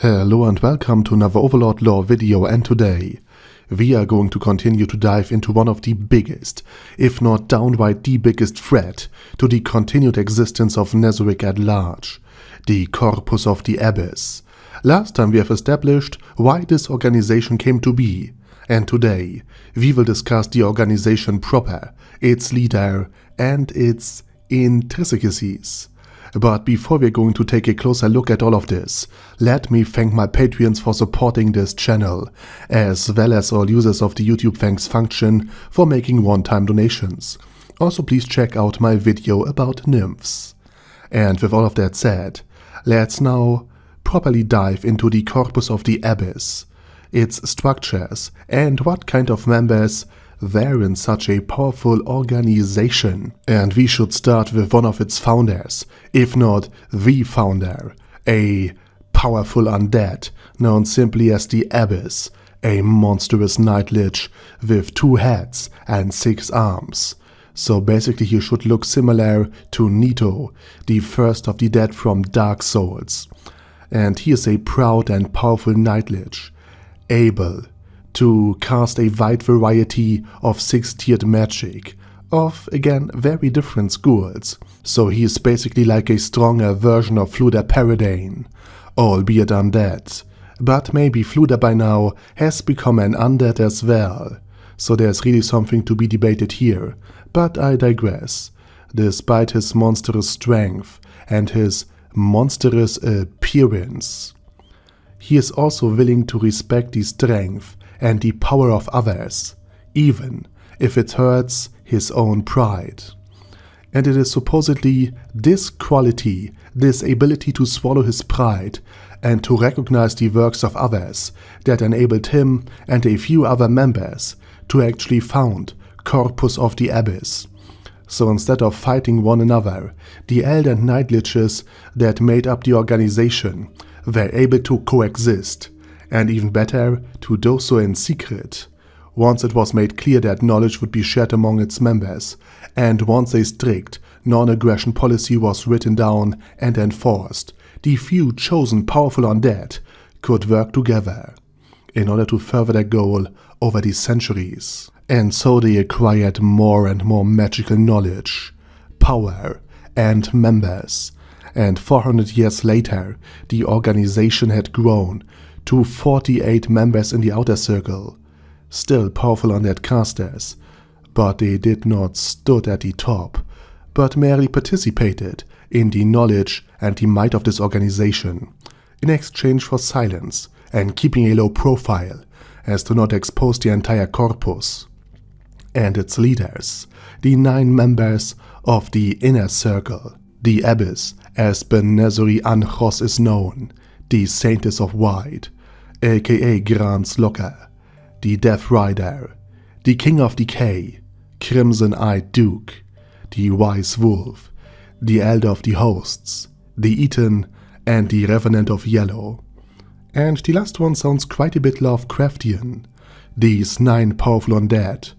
Hello and welcome to another Overlord lore video, and today we are going to continue to dive into one of the biggest, if not downright the biggest threat to the continued existence of Nezarec at large, the Corpus of the Abyss. Last time we have established why this organization came to be, and today we will discuss the organization proper, its leader and its intricacies. But before we're going to take a closer look at all of this, let me thank my Patreons for supporting this channel, as well as all users of the YouTube thanks function for making one-time donations. Also please check out my video about nymphs. And with all of that said, let's now properly dive into the Corpus of the Abyss, its structures, and what kind of members there in such a powerful organization. And we should start with one of its founders, if not the founder, a powerful undead known simply as the Abyss, a monstrous night lich with 2 heads and 6 arms. So basically he should look similar to Nito, the first of the dead from Dark Souls. And he is a proud and powerful night lich, able to cast a wide variety of 6-tiered magic, of again very different schools. So he is basically like a stronger version of Fluda Paradane, albeit undead. But maybe Fluda by now has become an undead as well, so there's really something to be debated here, but I digress. Despite his monstrous strength and his monstrous appearance, he is also willing to respect the strength and the power of others, even if it hurts his own pride. And it is supposedly this quality, this ability to swallow his pride and to recognize the works of others, that enabled him and a few other members to actually found Corpus of the Abyss. So instead of fighting one another, the Elder and Night Liches that made up the organization were able to coexist, and even better, to do so in secret, once it was made clear that knowledge would be shared among its members, and once a strict non-aggression policy was written down and enforced, the few chosen powerful undead could work together in order to further their goal over the centuries. And so they acquired more and more magical knowledge, power, and members, and 400 years later the organization had grown to 48 members in the outer circle, still powerful undead casters, but they did not stood at the top, but merely participated in the knowledge and the might of this organization, in exchange for silence and keeping a low profile, as to not expose the entire corpus. And its leaders, the 9 members of the inner circle, the Abyss, as Ben Nezuri Anjos is known, the Saintess of White, aka Grant's Locker, the Death Rider, the King of Decay, Crimson-Eyed Duke, the Wise Wolf, the Elder of the Hosts, the Eaton, and the Revenant of Yellow. And the last one sounds quite a bit Lovecraftian, these 9 powerful undead,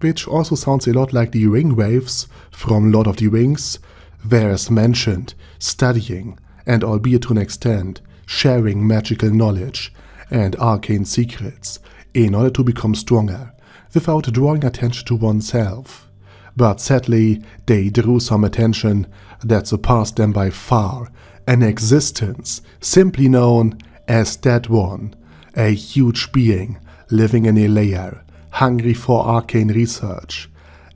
which also sounds a lot like the Ringwraiths from Lord of the Rings, where as mentioned, studying, and albeit to an extent, sharing magical knowledge and arcane secrets in order to become stronger, without drawing attention to oneself. But sadly, they drew some attention that surpassed them by far, an existence simply known as That One, a huge being living in a lair, hungry for arcane research,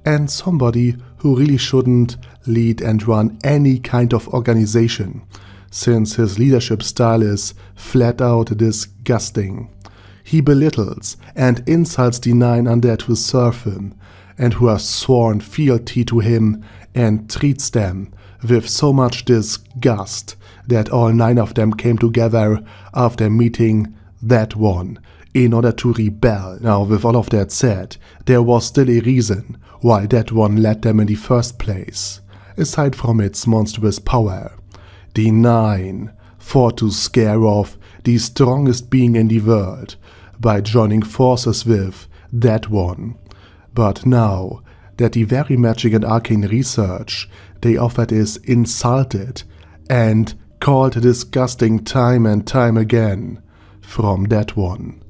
and somebody who really shouldn't lead and run any kind of organization, since his leadership style is flat out disgusting. He belittles and insults the 9 undead who serve him, and who have sworn fealty to him, and treats them with so much disgust that all 9 of them came together after meeting That One in order to rebel. Now, with all of that said, there was still a reason why That One led them in the first place, aside from its monstrous power. The 9 fought to scare off the strongest being in the world by joining forces with That One. But now that the very magic and arcane research they offered is insulted and called disgusting time and time again from that one.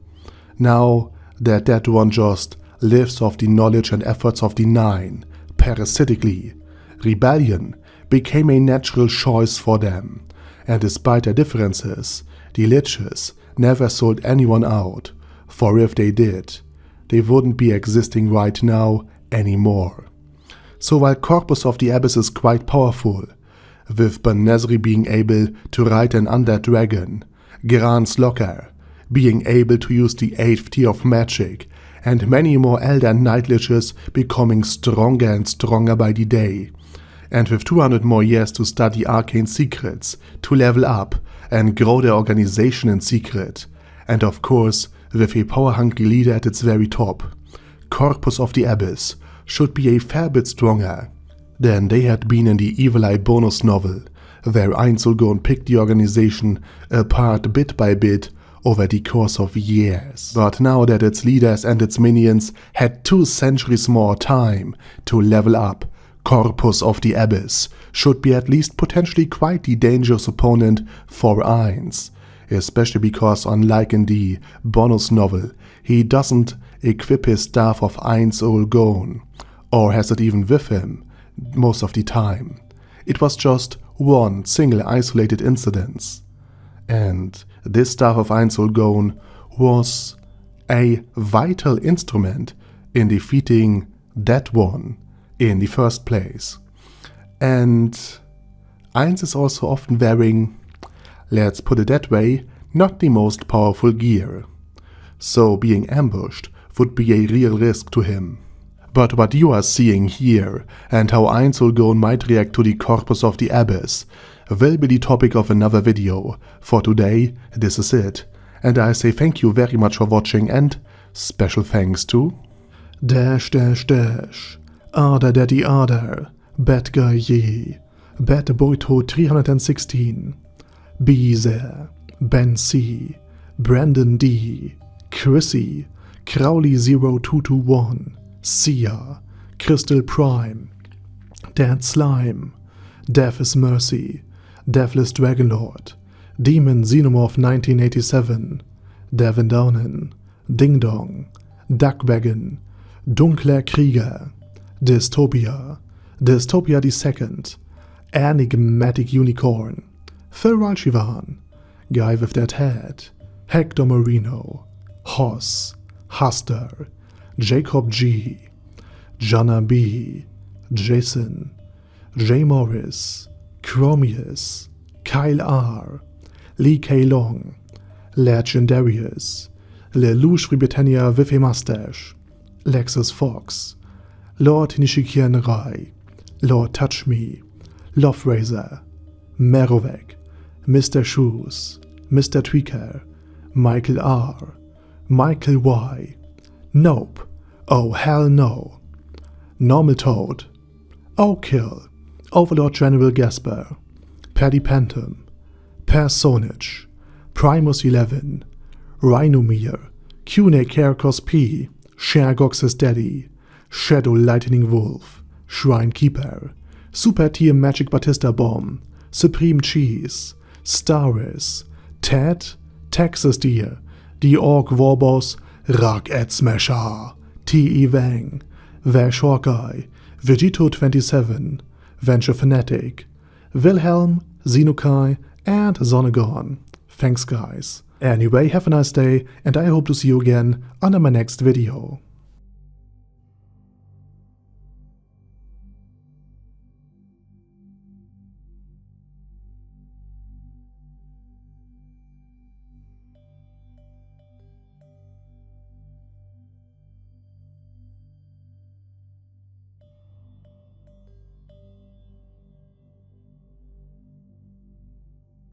Now that that one just lives off the knowledge and efforts of the Nine, parasitically, rebellion became a natural choice for them, and despite their differences, the Liches never sold anyone out, for if they did, they wouldn't be existing right now anymore. So while Corpus of the Abyss is quite powerful, with Ben Nesri being able to ride an undead dragon, Gran's Locker being able to use the 8th tier of magic, and many more Elder Night Liches becoming stronger and stronger by the day, and with 200 more years to study arcane secrets, to level up and grow their organization in secret, and of course with a power-hungry leader at its very top, Corpus of the Abyss should be a fair bit stronger than they had been in the Evil Eye bonus novel, where Ainz Ooal Gowns picked the organization apart bit by bit over the course of years. But now that its leaders and its minions had 2 centuries more time to level up, Corpus of the Abyss should be at least potentially quite the dangerous opponent for Ainz, especially because unlike in the bonus novel, he doesn't equip his staff of Ainz Ooal Gowns, or has it even with him most of the time. It was just one single isolated incident, and this staff of Ainz Ooal Gowns was a vital instrument in defeating that one in the first place. And Ainz is also often wearing, let's put it that way, not the most powerful gear, so being ambushed would be a real risk to him. But what you are seeing here, and how Ainz Ooal Gowns might react to the Corpus of the Abyss, will be the topic of another video. For today, this is it, and I say thank you very much for watching, and special thanks to Arder Daddy Arder, Bad Guy Ye, Bad Boyto 316, Beezer, Ben C, Brandon D, Chrissy, Crowley 0221, Sia, Crystal Prime, Dad Slime, Death is Mercy, Deathless Dragonlord, Demon Xenomorph 1987, Devin Downen, Ding Dong, Duckwagon, Dunkler Krieger, Dystopia, Dystopia II, Enigmatic Unicorn, Feral Shivan, Guy with That Head, Hector Marino, Hoss, Huster, Jacob G, Jana B, Jason, J. Morris, Chromius, Kyle R, Lee K. Long, Legendarius, Lelouch Britannia with a Mustache, Lexus Fox, Lord Nishikian Rai, Lord Touch Me, Love Razor, Merovec, Mr. Shoes, Mr. Tweaker, Michael R, Michael Y, Nope, Oh Hell No, Normal Toad, O'Kill, Overlord General Gasper, Paddy Pantom, Personage, Primus 11, Rhinomere, Cune Kerkos P, Shergox's Daddy, Shadow Lightning Wolf, Shrine Keeper, Super Tier Magic Batista Bomb, Supreme Cheese, Staris, Ted, Texas Deer, The Orc Warboss, Rock Ed Smasher, T.E. Wang, Vash Hawkeye, Vegito 27, Venture Fanatic, Wilhelm, Xenokai, and Zonagon. Thanks guys. Anyway, have a nice day, and I hope to see you again under my next video.